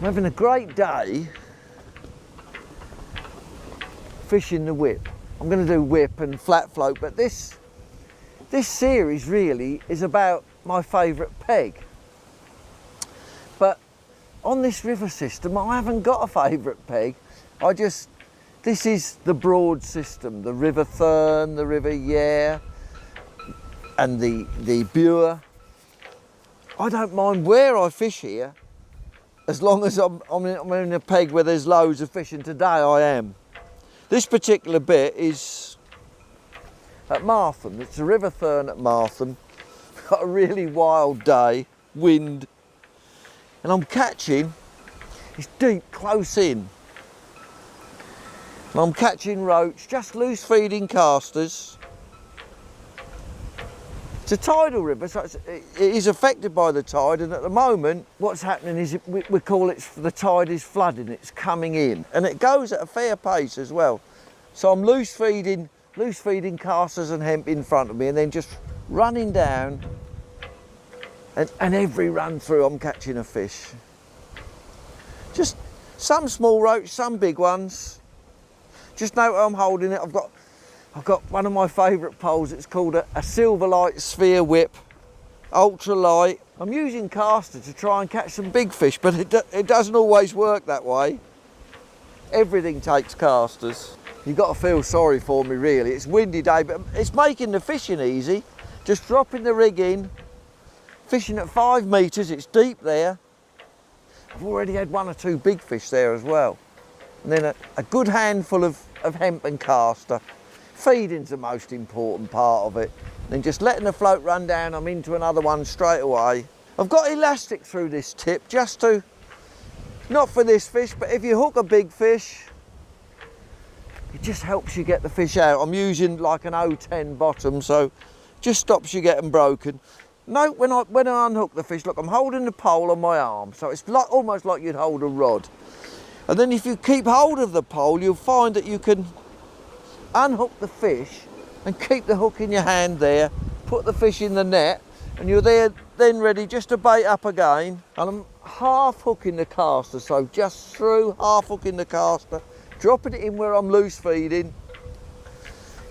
having a great day fishing the whip. I'm going to do whip and flat float, but this series really is about my favourite peg. But on this river system, I haven't got a favourite peg. This is the broad system, the River Thurne, the River Yare, and the Bure. I don't mind where I fish here, as long as I'm in a peg where there's loads of fish, and today I am. This particular bit is at Martham. It's the River Thurne at Martham. Got a really wild day, wind, and I'm catching, it's deep, close in. And I'm catching roach, just loose feeding casters. It's a tidal river, so it is affected by the tide, and at the moment what's happening is we call it, the tide is flooding, it's coming in, and it goes at a fair pace as well. So I'm loose feeding casters and hemp in front of me, and then just running down, and every run through I'm catching a fish. Just some small roach, some big ones. Just note I'm holding it. I've got one of my favourite poles. It's called a Silverlite Sphere Whip, ultralight. I'm using caster to try and catch some big fish, but it doesn't always work that way. Everything takes casters. You've got to feel sorry for me, really. It's a windy day, but it's making the fishing easy. Just dropping the rig in, fishing at 5 metres, it's deep there. I've already had 1 or 2 big fish there as well. And then a good handful of hemp and caster. Feeding's the most important part of it. Then just letting the float run down, I'm into another one straight away. I've got elastic through this tip just to, not for this fish, but if you hook a big fish, it just helps you get the fish out. I'm using like an 010 bottom, so just stops you getting broken. Note when I unhook the fish, look, I'm holding the pole on my arm, so it's like, almost like you'd hold a rod. And then if you keep hold of the pole, you'll find that you can unhook the fish and keep the hook in your hand there, put the fish in the net, and you're there then ready just to bait up again. And I'm half hooking the caster, so just through, half hooking the caster, dropping it in where I'm loose feeding.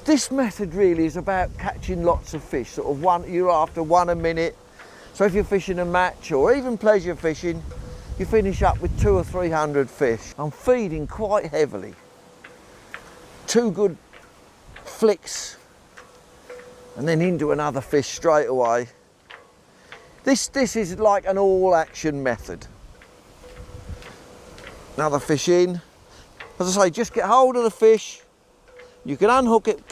This method really is about catching lots of fish, sort of you're after 1 a minute. So if you're fishing a match or even pleasure fishing, you finish up with 200 or 300 fish. I'm feeding quite heavily. 2 good flicks and then into another fish straight away. This is like an all action method. Another fish in. As I say, just get hold of the fish. You can unhook it,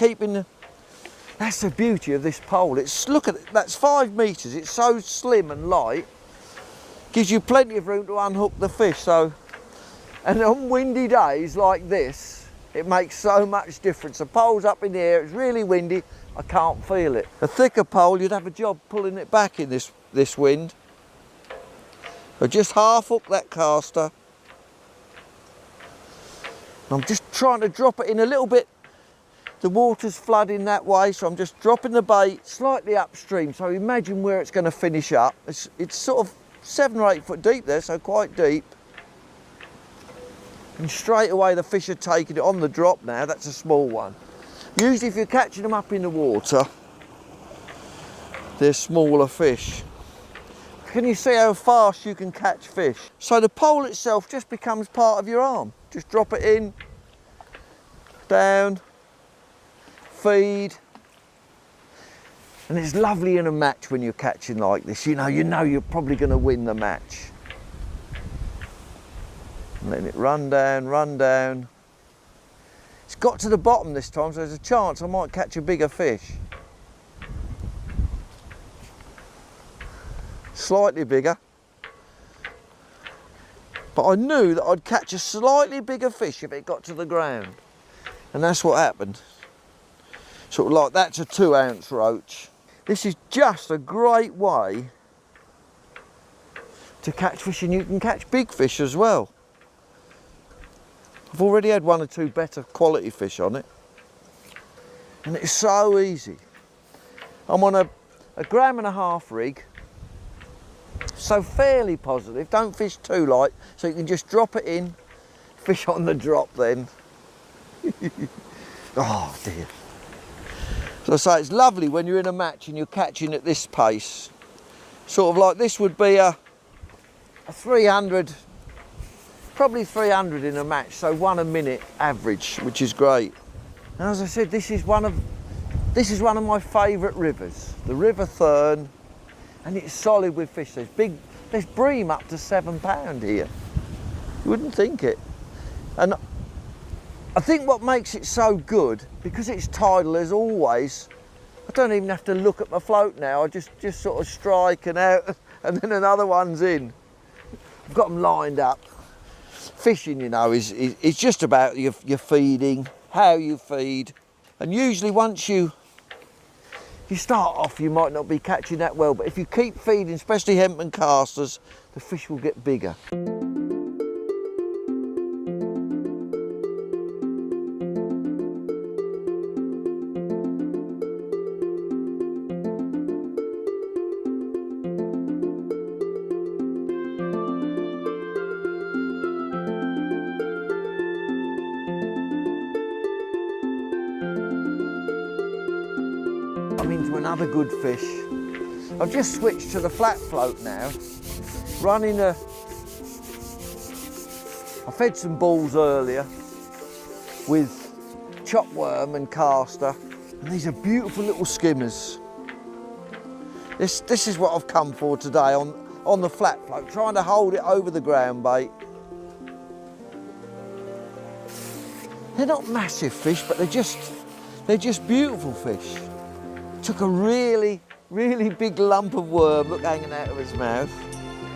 that's the beauty of this pole. Look at it, that's 5 metres. It's so slim and light. Gives you plenty of room to unhook the fish. So, and on windy days like this, it makes so much difference. The pole's up in the air, it's really windy, I can't feel it. A thicker pole, you'd have a job pulling it back in this wind. So just half hook that caster. I'm just trying to drop it in a little bit. The water's flooding that way, so I'm just dropping the bait slightly upstream. So imagine where it's going to finish up. It's sort of 7 or 8 foot deep there, so quite deep. And straight away the fish are taking it on the drop now. That's a small one. Usually if you're catching them up in the water, they're smaller fish. Can you see how fast you can catch fish? So the pole itself just becomes part of your arm. Just drop it in, down, feed. And it's lovely in a match when you're catching like this. You know you're probably going to win the match. And letting it run down, run down. It's got to the bottom this time, so there's a chance I might catch a bigger fish. Slightly bigger. But I knew that I'd catch a slightly bigger fish if it got to the ground. And that's what happened. Sort of like, that's a 2 ounce roach. This is just a great way to catch fish, and you can catch big fish as well. I've already had 1 or 2 better quality fish on it. And it's so easy. I'm on a 1.5 gram rig. So fairly positive, don't fish too light, so you can just drop it in, fish on the drop then. Oh dear. So I say it's lovely when you're in a match and you're catching at this pace. Sort of like this would be a 300, probably 300 in a match, so 1 a minute average, which is great. And as I said, this is one of my favourite rivers, the River Thurne, and it's solid with fish. There's bream up to £7 here. You wouldn't think it. And I think what makes it so good, because it's tidal as always, I don't even have to look at my float now. I just sort of strike and out, and then another one's in. I've got them lined up. Fishing, you know, is just about your feeding, how you feed, and usually once you start off, you might not be catching that well, but if you keep feeding, especially hemp and casters, the fish will get bigger. I'm into another good fish. I've just switched to the flat float now. I fed some balls earlier with chopworm and caster, and these are beautiful little skimmers. This is what I've come for today on the flat float, trying to hold it over the ground bait. They're not massive fish, but they're just beautiful fish. Took a really, really big lump of worm, look, hanging out of his mouth.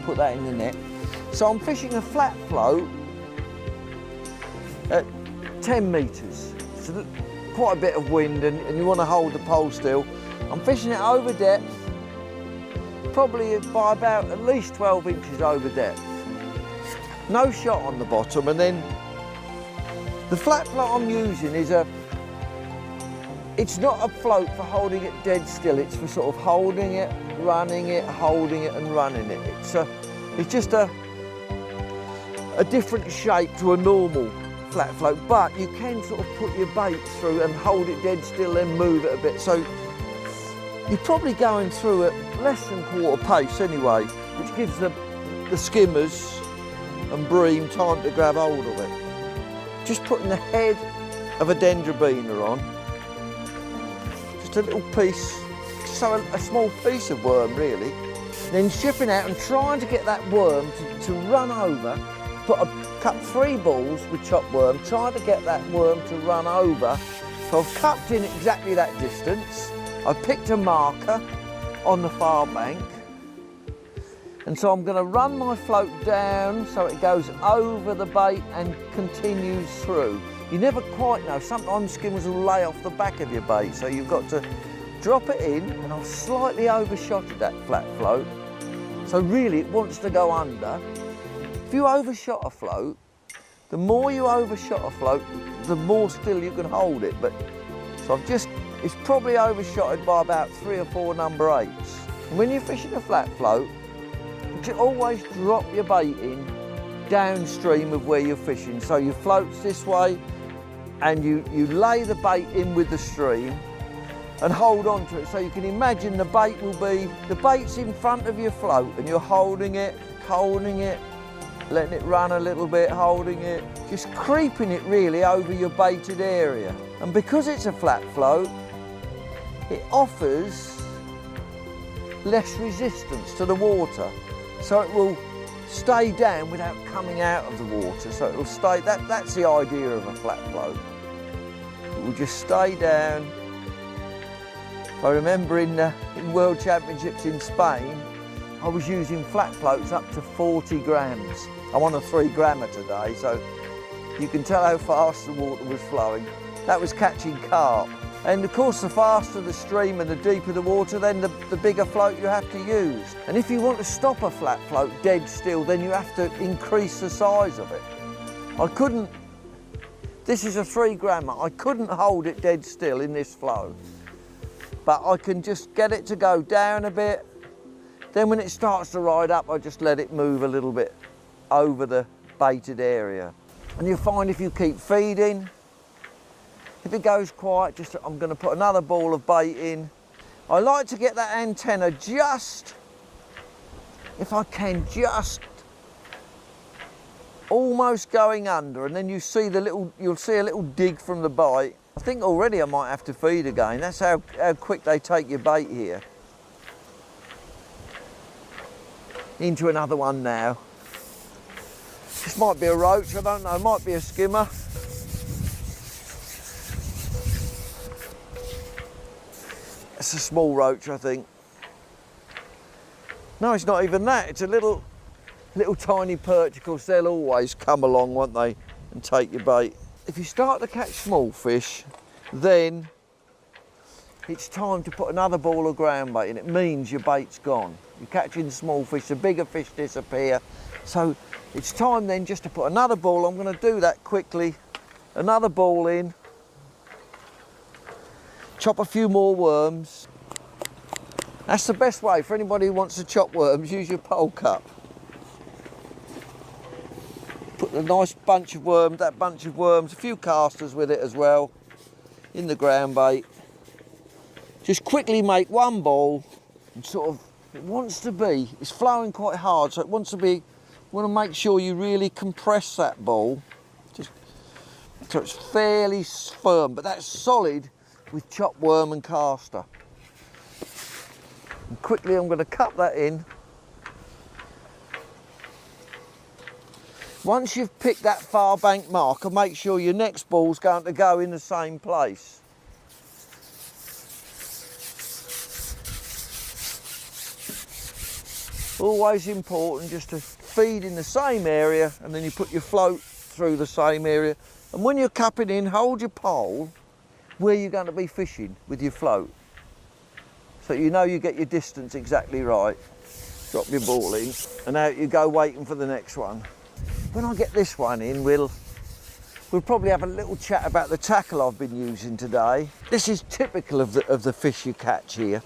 Put that in the net. So I'm fishing a flat float at 10 metres. So quite a bit of wind, and you want to hold the pole still. I'm fishing it over depth, probably by about at least 12 inches over depth. No shot on the bottom, and then the flat float I'm using is it's not a float for holding it dead still, it's for sort of holding it, running it, holding it and running it. It's just a different shape to a normal flat float, but you can sort of put your bait through and hold it dead still, then move it a bit. So you're probably going through at less than quarter pace anyway, which gives the skimmers and bream time to grab hold of it. Just putting the head of a dendrobaena on. Just a little piece, so a small piece of worm really. Then shipping out and trying to get that worm to run over. Cut 3 balls with chopworm, trying to get that worm to run over. So I've cupped in exactly that distance. I picked a marker on the far bank. And so I'm going to run my float down so it goes over the bait and continues through. You never quite know, sometimes skimmers will lay off the back of your bait, so you've got to drop it in, and I've slightly overshotted that flat float. So really it wants to go under. If you overshot a float, the more you overshot a float, the more still you can hold it. So it's probably overshotted by about 3 or 4 number 8s. And when you're fishing a flat float, you always drop your bait in downstream of where you're fishing. So your float's this way, and you lay the bait in with the stream and hold on to it. So you can imagine the bait's in front of your float, and you're holding it, letting it run a little bit, holding it, just creeping it really over your baited area. And because it's a flat float, it offers less resistance to the water. So it will stay down without coming out of the water. So it will stay, that's the idea of a flat float. It will just stay down. I remember in World Championships in Spain, I was using flat floats up to 40 grams. I'm on a 3 grammer today, so you can tell how fast the water was flowing. That was catching carp. And of course, the faster the stream and the deeper the water, then the bigger float you have to use. And if you want to stop a flat float dead still, then you have to increase the size of it. This is a 3 grammer, I couldn't hold it dead still in this flow. But I can just get it to go down a bit, Then when it starts to ride up, I just let it move a little bit over the baited area. And you'll find if you keep feeding, if it goes quiet, just I'm going to put another ball of bait in. I like to get that antenna just, if I can, just almost going under, and then you see the little, you'll see a little dig from the bite. I think already I might have to feed again. That's how quick they take your bait here. Into another one now. This might be a roach, I don't know, it might be a skimmer. It's a small roach, I think. No, it's not even that. It's a little tiny perch. Of course, they'll always come along, won't they, and take your bait. If you start to catch small fish, then it's time to put another ball of ground bait in. It means your bait's gone. You're catching small fish, the bigger fish disappear. So it's time then just to put another ball. I'm going to do that quickly. Another ball in. Chop a few more worms. That's the best way for anybody who wants to chop worms. Use your pole cup. Put a nice bunch of worms, that bunch of worms, a few casters with it as well, in the ground bait. Just quickly make one ball and sort of, it wants to be, it's flowing quite hard, so it wants to be, you want to make sure you really compress that ball, just so it's fairly firm, but that's solid with chopped worm and caster. And quickly I'm going to cup that in. Once you've picked that far bank marker, make sure your next ball's going to go in the same place. Always important just to feed in the same area, and then you put your float through the same area. And when you're cupping in, hold your pole where you're going to be fishing with your float, so you know you get your distance exactly right. Drop your ball in, and out you go waiting for the next one. When I get this one in, we'll probably have a little chat about the tackle I've been using today. This is typical of the fish you catch here.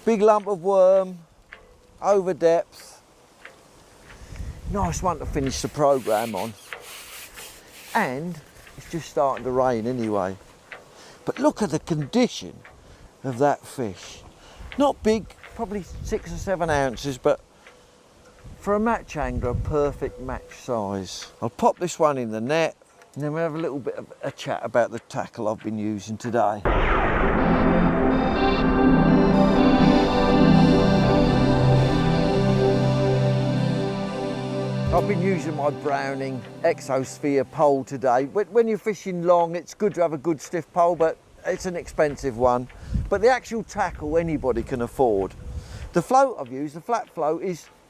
Big lump of worm, over depth. Nice one to finish the programme on. And it's just starting to rain anyway. But look at the condition of that fish. Not big, probably 6 or 7 ounces, but for a match angler, a perfect match size. I'll pop this one in the net, and then we'll have a little bit of a chat about the tackle I've been using today. I've been using my Browning Exo Sphere pole today. When you're fishing long, it's good to have a good stiff pole, but it's an expensive one. But the actual tackle anybody can afford. The float I've used, the flat float,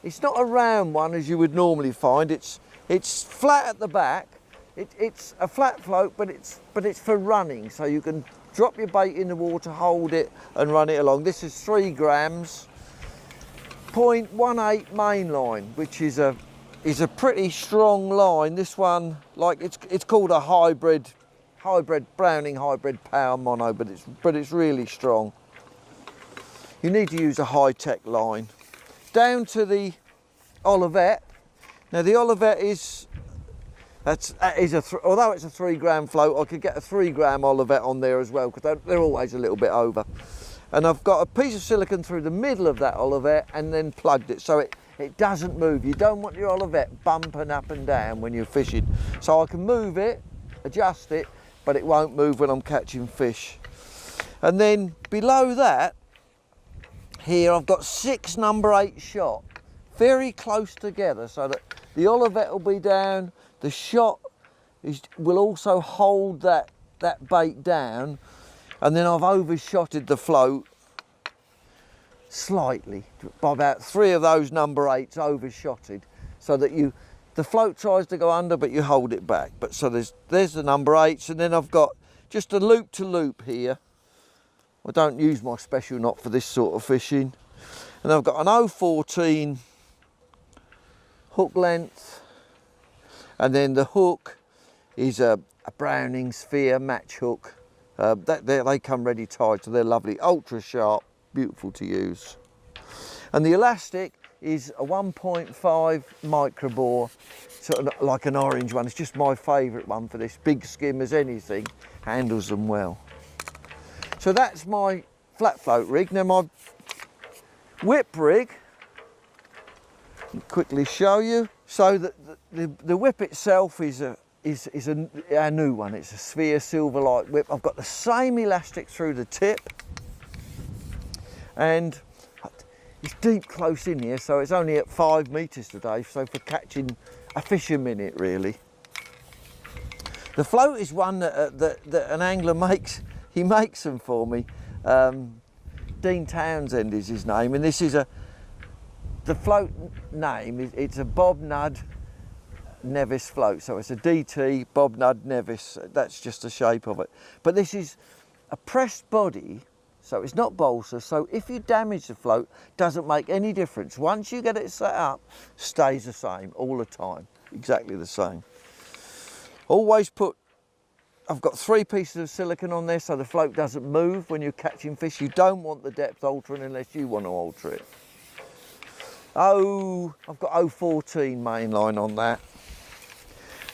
it's not a round one as you would normally find. It's flat at the back. It's a flat float, but it's for running, so you can drop your bait in the water, hold it, and run it along. This is 3 grams, 0.18 mainline, which is a pretty strong line. This one, like it's called a hybrid Browning hybrid power mono, but it's really strong. You need to use a high-tech line. Down to the olivette. Now the olivette although it's a 3 gram float, I could get a 3 gram olivette on there as well, because they're always a little bit over. And I've got a piece of silicone through the middle of that olivette and then plugged it so it doesn't move. You don't want your olivette bumping up and down when you're fishing. So I can move it, adjust it, but it won't move when I'm catching fish. And then below that, here I've got 6 number 8 shot, very close together, so that the olivette will be down, the shot will also hold that bait down, and then I've overshotted the float slightly, by about 3 of those number 8s overshotted, so that the float tries to go under, but you hold it back. But so there's the number 8s, and then I've got just a loop to loop here. I don't use my special knot for this sort of fishing. And I've got an 014 hook length, and then the hook is a Browning Sphere match hook. They come ready tied, so they're lovely, ultra sharp, beautiful to use. And the elastic is a 1.5 microbore, sort of like an orange one. It's just my favourite one for this. Big skimmers, anything, handles them well. So that's my flat float rig. Now my whip rig, I'll quickly show you. So the whip itself is our new one. It's a Sphere Silverlite whip. I've got the same elastic through the tip, and it's deep close in here, so it's only at 5 metres today, so for catching a fish a minute really. The float is one that an angler makes. He makes them for me. Dean Townsend is his name, and this is the float name, it's a Bob Nudd Nevis float. So it's a DT Bob Nudd Nevis, that's just the shape of it. But this is a pressed body, so it's not balsa, so if you damage the float, doesn't make any difference. Once you get it set up, stays the same all the time, exactly the same. Always I've got 3 pieces of silicone on there so the float doesn't move when you're catching fish. You don't want the depth altering unless you want to alter it. Oh, I've got 014 mainline on that.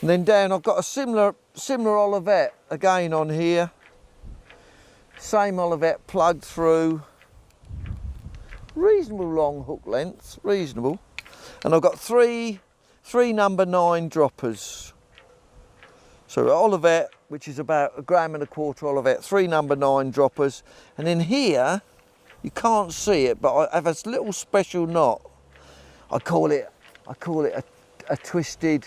And then down I've got a similar olivette again on here. Same olivette plugged through. Reasonable long hook length, reasonable. And I've got three number 9 droppers. So olivette, which is about 1.25 grams olivette, 3 number 9 droppers. And in here, you can't see it, but I have a little special knot. I call it a twisted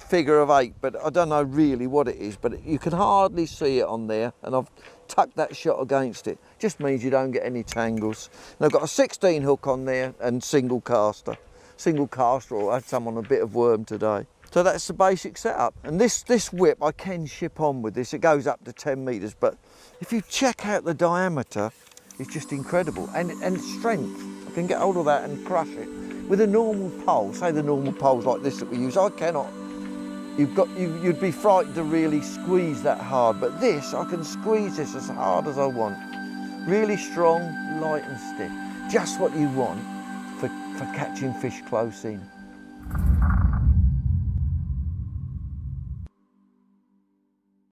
figure of 8, but I don't know really what it is, but you can hardly see it on there, and I've tucked that shot against it. Just means you don't get any tangles. And I've got a 16 hook on there and single caster, or I had some on a bit of worm today. So that's the basic setup. And this whip I can ship on with this. It goes up to 10 metres, but if you check out the diameter, it's just incredible. And strength, I can get hold of that and crush it. With a normal pole, say the normal poles like this that we use, I cannot. You'd be frightened to really squeeze that hard, but this, I can squeeze this as hard as I want. Really strong, light and stiff. Just what you want for catching fish close in.